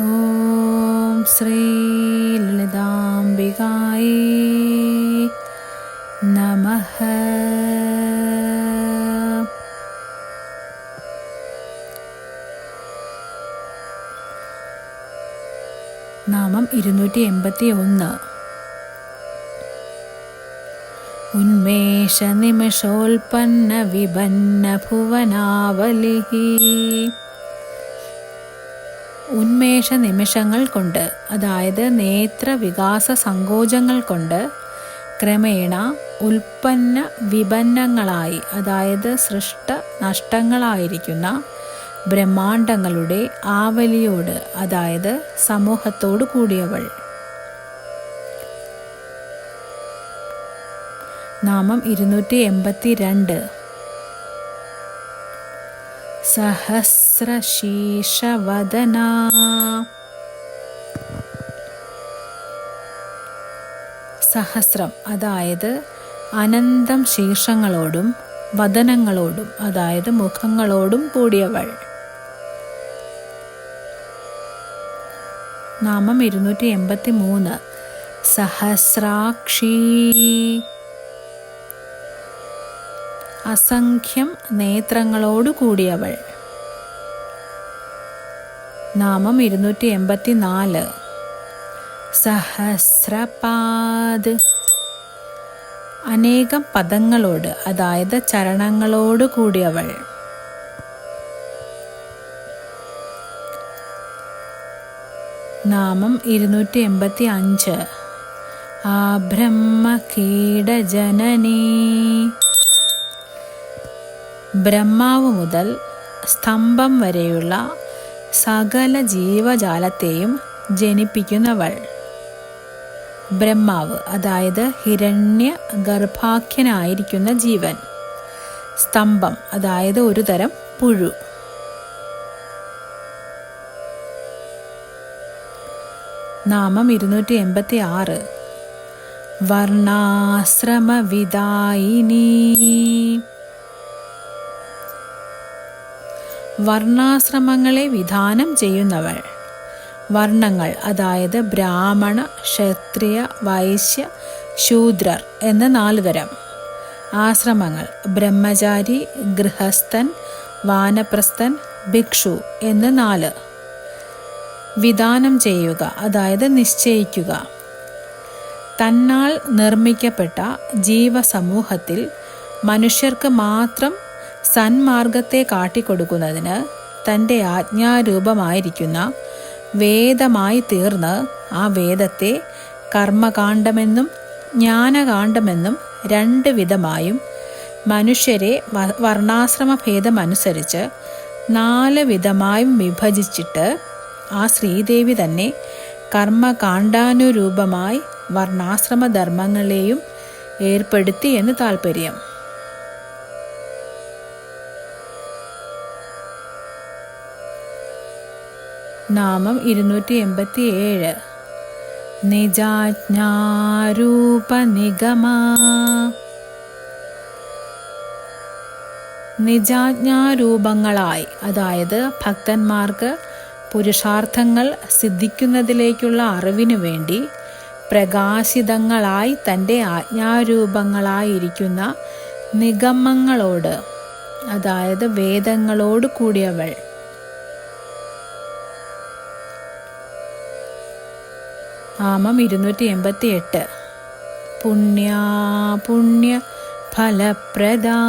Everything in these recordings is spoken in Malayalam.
ഓം ശ്രീ ലളിതാംബികായേ നമഃ. നാമം 281. ഉന്മേഷ നിമിഷോൽപ്പന്ന വിപന്ന ഭുവനാവലിഃ. ഉന്മേഷ നിമിഷങ്ങൾ കൊണ്ട്, അതായത് നേത്ര വികാസ സങ്കോചങ്ങൾ കൊണ്ട് ക്രമേണ ഉൽപ്പന്ന വിപന്നങ്ങളായി, അതായത് സൃഷ്ട നഷ്ടങ്ങളായിരിക്കുന്ന ബ്രഹ്മാണ്ടങ്ങളുടെ ആവലിയോട്, അതായത് സമൂഹത്തോടു കൂടിയവൾ. നാമം 282. സഹസ്രശീർഷവദനാ. സഹസ്രം, അതായത് അനന്തം ശീർഷങ്ങളോടും വദനങ്ങളോടും, അതായത് മുഖങ്ങളോടും കൂടിയവൾ. നാമം 283. സഹസ്രാക്ഷി. അസംഖ്യം നേത്രങ്ങളോടു കൂടിയവൾ. നാമം 284. സഹസ്രപാദ്. അനേകം പദങ്ങളോട്, അതായത് ചരണങ്ങളോട് കൂടിയവൾ. നാമം 285. ആബ്രഹ്മ കീടജനനീ. ബ്രഹ്മാവ് മുതൽ സ്തംഭം വരെയുള്ള സകല ജീവജാലത്തെയും ജനിപ്പിക്കുന്നവൾ. ബ്രഹ്മാവ്, അതായത് ഹിരണ്യ ഗർഭാഖ്യനായിരിക്കുന്ന ജീവൻ. സ്തംഭം, അതായത് ഒരു തരം പുഴു. നാമം 286. വർണ്ണാശ്രമവിദായിനീ. വർണ്ണാശ്രമങ്ങളെ വിധാനം ചെയ്യുന്നവൾ. വർണ്ണങ്ങൾ, അതായത് ബ്രാഹ്മണ, ക്ഷത്രിയ, വൈശ്യ, ശൂദ്രർ എന്ന് 4 തരം. ആശ്രമങ്ങൾ ബ്രഹ്മചാരി, ഗൃഹസ്ഥൻ, വാനപ്രസ്ഥൻ, ഭിക്ഷു എന്ന് 4. വിധാനം ചെയ്യുക, അതായത് നിശ്ചയിക്കുക. തന്നാൽ നിർമ്മിക്കപ്പെട്ട ജീവസമൂഹത്തിൽ മനുഷ്യർക്ക് മാത്രം സന്മാർഗത്തെ കാട്ടിക്കൊടുക്കുന്നതിന് തൻ്റെ ആജ്ഞാരൂപമായിരിക്കുന്ന വേദമായി തീർന്ന് ആ വേദത്തെ കർമ്മകാണ്ഡമെന്നും ജ്ഞാനകാണ്ഡമെന്നും 2 വിധമായും മനുഷ്യരെ വർണ്ണാശ്രമഭേദമനുസരിച്ച് 4 വിധമായും വിഭജിച്ചിട്ട് ആ ശ്രീദേവി തന്നെ കർമ്മകാണ്ഡാനുരൂപമായി വർണ്ണാശ്രമധർമ്മങ്ങളെയും ഏർപ്പെടുത്തി എന്ന് താൽപ്പര്യം. നാമം 287. നിജാജ്ഞാരൂപനിഗമാ. നിജാജ്ഞാരൂപങ്ങളായി, അതായത് ഭക്തന്മാർക്ക് പുരുഷാർത്ഥങ്ങൾ സിദ്ധിക്കുന്നതിലേക്കുള്ള അറിവിനു വേണ്ടി പ്രകാശിതങ്ങളായി തൻ്റെ ആജ്ഞാരൂപങ്ങളായിരിക്കുന്ന നിഗമങ്ങളോട്, അതായത് വേദങ്ങളോട് കൂടിയവൾ. നാമം 288. പുണ്യ ഫലപ്രദാ.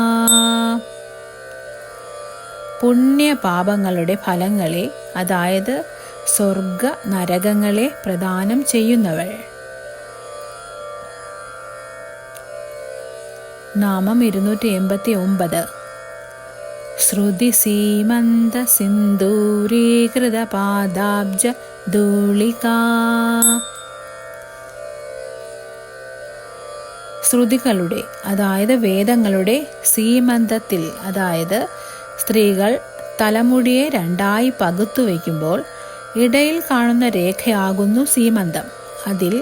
പുണ്യപാപങ്ങളുടെ ഫലങ്ങളെ, അതായത് സ്വർഗ നരകങ്ങളെ പ്രദാനം ചെയ്യുന്നവൾ. നാമം 289. ശ്രുതി സീമന്ത സിന്ദൂരീകൃത പാദാബ്ജ ധൂളികാ. ശ്രുതികളുടെ, അതായത് വേദങ്ങളുടെ സീമന്തത്തിൽ, അതായത് സ്ത്രീകൾ തലമുടിയെ 2ആയി പകുത്തു വയ്ക്കുമ്പോൾ ഇടയിൽ കാണുന്ന രേഖയാകുന്നു സീമന്തം. അതിൽ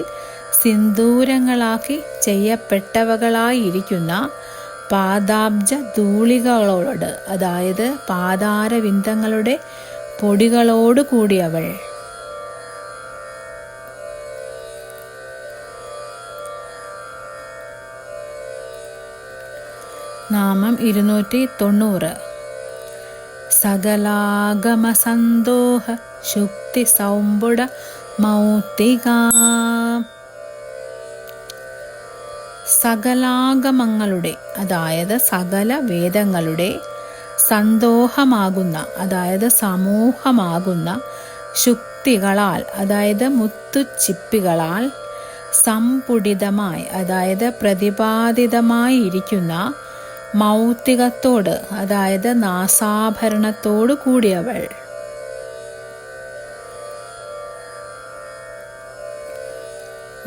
സിന്ദൂരങ്ങളാക്കി ചെയ്യപ്പെട്ടവകളായിരിക്കുന്ന പാദാബ്ജ ധൂളികളോട്, അതായത് പാതാരവിന്ദങ്ങളുടെ പൊടികളോട് കൂടിയവൾ. നാമം 290. സകലാഗമസന്തോഹ ശുക്തി സൗമ്പുട മൗത്തിക. സകലാഗമങ്ങളുടെ അതായത് സകല വേദങ്ങളുടെ സന്തോഹമാകുന്ന അതായത് സമൂഹമാകുന്ന ശുക്തികളാൽ അതായത് മുത്തുച്ചിപ്പികളാൽ സമ്പുടിതമായി അതായത് പ്രതിപാദിതമായിരിക്കുന്ന മൗത്തികത്തോട് അതായത് നാസാഭരണത്തോടു കൂടിയവൾ.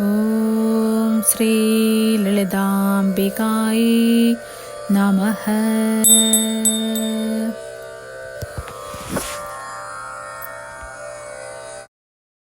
ഓം ശ്രീ ലളിതാംബികായൈ നമഃ.